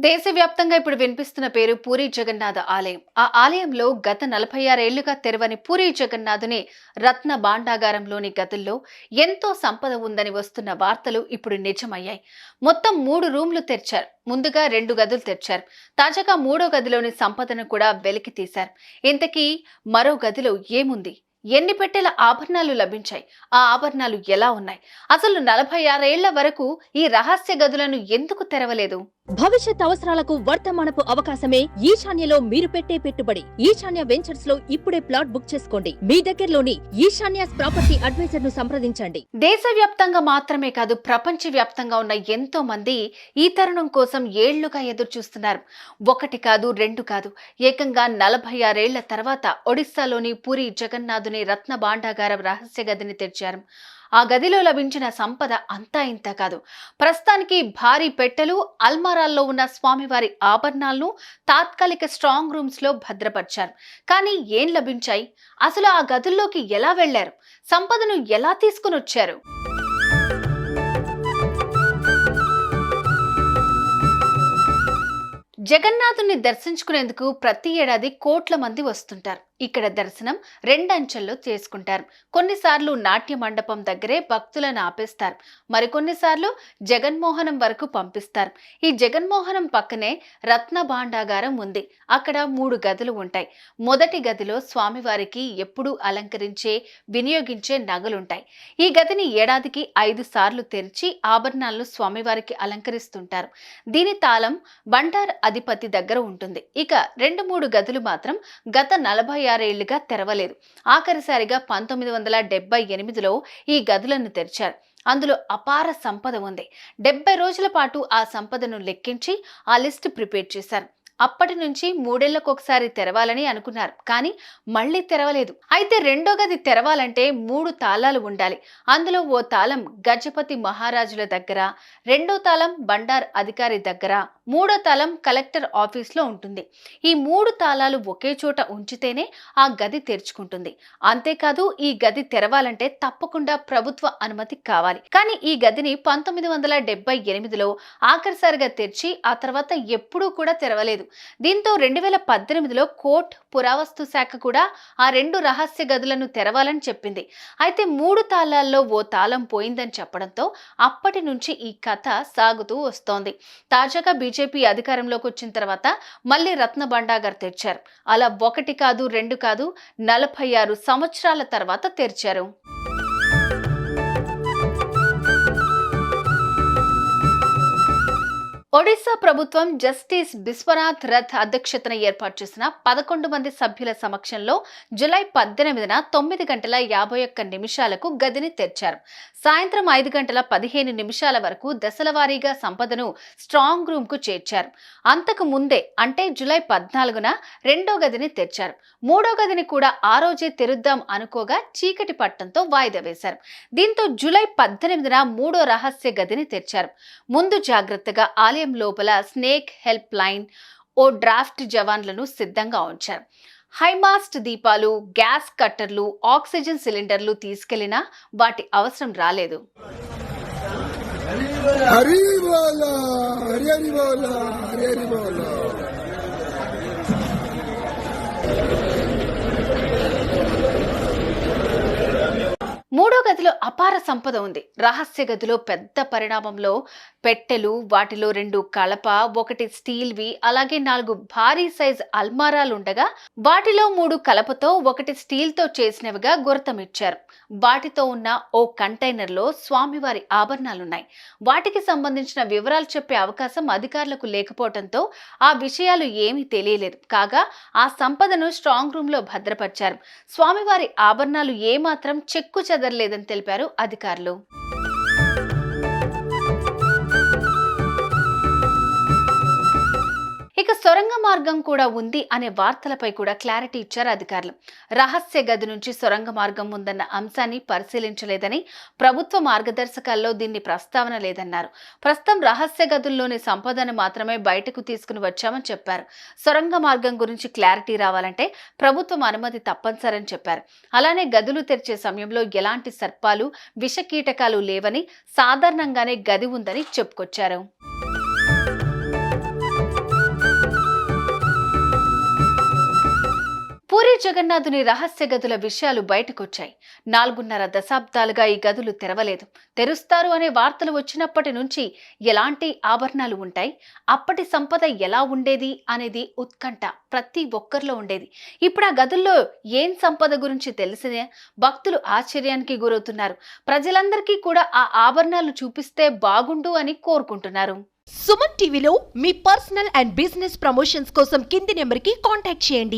దేశవ్యాప్తంగా ఇప్పుడు వినిపిస్తున్న పేరు పూరీ జగన్నాథ ఆలయం. ఆ ఆలయంలో గత 46 ఏళ్లుగా తెరవని పూరీ జగన్నాథుని రత్న భాండాగారంలోని గదుల్లో ఎంతో సంపద ఉందని వస్తున్న వార్తలు ఇప్పుడు నిజమయ్యాయి. మొత్తం 3 రూమ్లు తెరిచారు. ముందుగా 2 గదులు తెరిచారు. తాజాగా 3వ గదిలోని సంపదను కూడా వెలికి తీశారు. ఇంతకీ మరో గదిలో ఏముంది? ఎన్ని పెట్టెల ఆభరణాలు లభించాయి? ఆ ఆభరణాలు ఎలా ఉన్నాయి? అసలు 46 ఏళ్ల వరకు ఈ రహస్య గదులను ఎందుకు తెరవలేదు? భవిష్యత్ అవసరాలకు వర్తమానపు అవకాశమే ఈశాన్యలో మీరు పెట్టే పెట్టుబడి. ఈశాన్య వెంచర్స్ లో ఇప్పుడే ప్లాట్ బుక్ చేసుకోండి. మీ దగ్గరలోని ఈశాన్యాస్ ప్రాపర్టీ అడ్వైజర్ ను సంప్రదించండి. దేశవ్యాప్తంగా మాత్రమే కాదు, ప్రపంచ వ్యాప్తంగా ఉన్న ఎంతో మంది ఈ తరుణం కోసం ఏళ్లుగా ఎదురు చూస్తున్నారు. ఒకటి కాదు, రెండు కాదు, ఏకంగా 46 ఏళ్ల తర్వాత ఒడిస్సాలోని పూరి జగన్నాథుని రత్న భాండాగారం రహస్య గదిని తెరిచారు. ఆ గదిలో లభించిన సంపద అంతా ఇంత కాదు. ప్రస్తుతానికి భారీ పెట్టెలు, అల్మారాల్లో ఉన్న స్వామివారి ఆభరణాలను తాత్కాలిక స్ట్రాంగ్ రూమ్స్ లో భద్రపరిచారు. కానీ ఏం లభించాయి? అసలు ఆ గదుల్లోకి ఎలా వెళ్లారు? సంపదను ఎలా తీసుకుని వచ్చారు? జగన్నాథుని దర్శించుకునేందుకు ప్రతి ఏడాది కోట్ల మంది వస్తుంటారు. ఇక్కడ దర్శనం 2 అంచెల్లో చేసుకుంటారు. కొన్నిసార్లు నాట్య మండపం దగ్గరే భక్తులను ఆపేస్తారు. మరికొన్నిసార్లు జగన్మోహనం వరకు పంపిస్తారు. ఈ జగన్మోహనం పక్కనే రత్న భాండాగారం ఉంది. అక్కడ 3 గదులు ఉంటాయి. మొదటి గదిలో స్వామివారికి ఎప్పుడూ అలంకరించే, వినియోగించే నగలుంటాయి. ఈ గదిని ఏడాదికి 5 సార్లు తెరిచి ఆభరణాలను స్వామివారికి అలంకరిస్తుంటారు. దీని తాళం బండార్ అధిపతి దగ్గర ఉంటుంది. ఇక 2-3 గదులు మాత్రం గత 46 ఏళ్లుగా తెరవలేదు. ఆఖరిసారిగా 1978లో ఈ గదులను తెరిచారు. అందులో అపార సంపద ఉంది. 70 రోజుల పాటు ఆ సంపదను లెక్కించి ఆ లిస్ట్ ప్రిపేర్ చేశారు. అప్పటి నుంచి 3 ఏళ్లకొకసారి తెరవాలని అనుకున్నారు. కానీ మళ్ళీ తెరవలేదు. అయితే రెండో గది తెరవాలంటే 3 తాళాలు ఉండాలి. అందులో ఓ తాళం గజపతి మహారాజుల దగ్గర, రెండో తాళం బండార్ అధికారి దగ్గర, మూడో తాళం కలెక్టర్ ఆఫీస్లో ఉంటుంది. ఈ 3 తాళాలు ఒకే చోట ఉంచితేనే ఆ గది తెరుచుకుంటుంది. అంతేకాదు, ఈ గది తెరవాలంటే తప్పకుండా ప్రభుత్వ అనుమతి కావాలి. కానీ ఈ గదిని 1978లో ఆఖరిసారిగా తెరిచి ఆ తర్వాత ఎప్పుడూ కూడా తెరవలేదు. దీంతో 2018లో కోర్టు పురావస్తు శాఖ కూడా ఆ 2 రహస్య గదులను తెరవాలని చెప్పింది. అయితే 3 తాళాల్లో ఓ తాళం పోయిందని చెప్పడంతో అప్పటి నుంచి ఈ కథ సాగుతూ వస్తోంది. తాజాగా బీజేపీ అధికారంలోకి వచ్చిన తర్వాత మళ్ళీ రత్న భాండాగార్ తెరిచారు. అలా 1 కాదు, 2 కాదు, 46 సంవత్సరాల తర్వాత తెరిచారు. ఒడిశా ప్రభుత్వం జస్టిస్ బిశ్వనాథ్ రథ్ అధ్యక్షతన ఏర్పాటు చేసిన 11 మంది సభ్యుల సమక్షంలో జూలై 18న 9 గంటల 51 నిమిషాలకు గదిని తెరిచారు. సాయంత్రం 5 గంటల 15 నిమిషాల వరకు దశలవారీగా సంపదను స్ట్రాంగ్ రూమ్ కు చేర్చారు. అంతకు ముందే అంటే జూలై 14న రెండో గదిని తెరిచారు. మూడో గదిని కూడా ఆ రోజే తెరుద్దాం అనుకోగా చీకటి పట్టంతో వాయిదా వేశారు. దీంతో జూలై 18న మూడో రహస్య గదిని తెరిచారు. ముందు జాగ్రత్తగా ఆలయం లోపల స్నేక్ హెల్ప్ లైన్, ఓ డ్రాఫ్ట్ జవాన్లను సిద్ధంగా ఉంచారు. హైమాస్ట్ దీపాలు, గ్యాస్ కట్టర్లు, ఆక్సిజన్ సిలిండర్లు తీసుకెళ్లినా వాటి అవసరం రాలేదు. మూడో గదిలో అపార సంపద ఉంది. రహస్య గదిలో పెద్ద పరిణామంలో పెట్టెలు, వాటిలో 2 కలప, 1 స్టీల్వి, అలాగే 4 భారీ సైజ్ అల్మారాలు ఉండగా వాటిలో 3 కలపతో, 1 స్టీల్తో చేసినవిగా గుర్తమిచ్చారు. వాటితో ఉన్న ఓ కంటైనర్లో స్వామివారి ఆభరణాలున్నాయి. వాటికి సంబంధించిన వివరాలు చెప్పే అవకాశం అధికారులకు లేకపోవడంతో ఆ విషయాలు ఏమీ తెలియలేదు. కాగా ఆ సంపదను స్ట్రాంగ్ రూమ్ లో భద్రపరిచారు. స్వామివారి ఆభరణాలు ఏమాత్రం చెక్కు చెదరలేదని తెలిపారు అధికారులు. ఇక సొరంగ మార్గం కూడా ఉంది అనే వార్తలపై కూడా క్లారిటీ ఇచ్చారు అధికారులు. రహస్య గది నుంచి సొరంగ మార్గం ఉందన్న అంశాన్ని పరిశీలించలేదని, ప్రభుత్వ మార్గదర్శకాల్లో దీన్ని ప్రస్తావన లేదన్నారు. ప్రస్తుతం రహస్య గదుల్లోని సంపదను మాత్రమే బయటకు తీసుకుని వచ్చామని చెప్పారు. సొరంగ మార్గం గురించి క్లారిటీ రావాలంటే ప్రభుత్వం అనుమతి తప్పనిసరని చెప్పారు. అలానే గదులు తెరిచే సమయంలో ఎలాంటి సర్పాలు, విషకీటకాలు లేవని, సాధారణంగానే గది ఉందని చెప్పుకొచ్చారు. జగన్నాథుని రహస్య గదుల విషయాలు బయటకొచ్చాయి. 4.5 దశాబ్దాలుగా ఈ గదులు తెరవలేదు. తెరుస్తారు అనే వార్తలు వచ్చినప్పటి నుంచి ఎలాంటి ఆభరణాలు ఉంటాయి, అప్పటి సంపద ఎలా ఉండేది అనేది ఉత్కంఠ ప్రతి ఒక్కరిలో ఉండేది. ఇప్పుడు ఆ గదుల్లో ఏం సంపద గురించి తెలిసినే భక్తులు ఆశ్చర్యానికి గురవుతున్నారు. ప్రజలందరికీ కూడా ఆ ఆభరణాలు చూపిస్తే బాగుండు అని కోరుకుంటున్నారు. సుమన్ టీవీలో మీ పర్సనల్ అండ్ బిజినెస్ ప్రమోషన్స్ కోసం కింది నెంబర్కి కాంటాక్ట్ చేయండి.